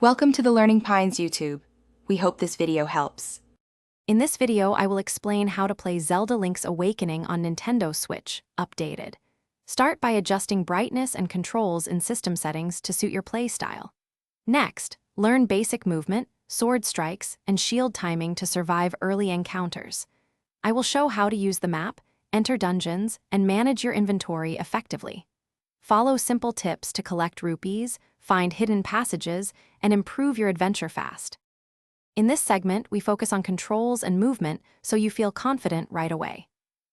Welcome to the Learning Pines YouTube. We hope this video helps. In this video, I will explain how to play Zelda Link's Awakening on Nintendo Switch, updated. Start by adjusting brightness and controls in system settings to suit your play style. Next, learn basic movement, sword strikes, and shield timing to survive early encounters. I will show how to use the map, enter dungeons, and manage your inventory effectively. Follow simple tips to collect rupees, find hidden passages, and improve your adventure fast. In this segment, we focus on controls and movement so you feel confident right away.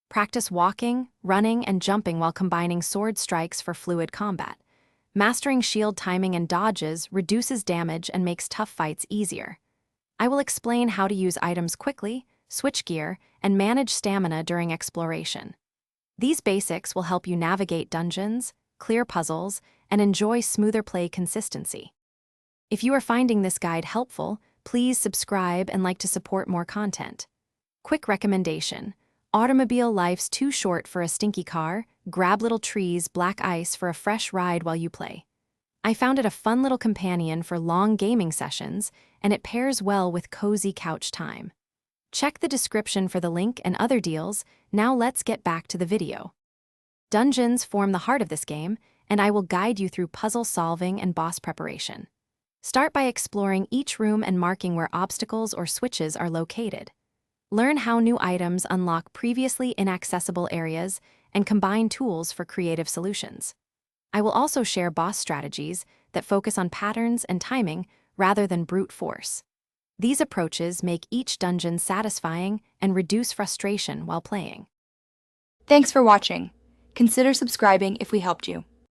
Practice walking, running, and jumping while combining sword strikes for fluid combat. Mastering shield timing and dodges reduces damage and makes tough fights easier. I will explain how to use items quickly, switch gear, and manage stamina during exploration. These basics will help you navigate dungeons, clear puzzles, and enjoy smoother play consistency. If you are finding this guide helpful, please subscribe and like to support more content. Quick recommendation: automobile life's too short for a stinky car. Grab Little Tree's Black Ice for a fresh ride while you play. I found it a fun little companion for long gaming sessions, and it pairs well with cozy couch time. Check the description for the link and other deals. Now let's get back to the video. Dungeons form the heart of this game, and I will guide you through puzzle solving and boss preparation. Start by exploring each room and marking where obstacles or switches are located. Learn how new items unlock previously inaccessible areas and combine tools for creative solutions. I will also share boss strategies that focus on patterns and timing rather than brute force. These approaches make each dungeon satisfying and reduce frustration while playing. Thanks for watching. Consider subscribing if we helped you.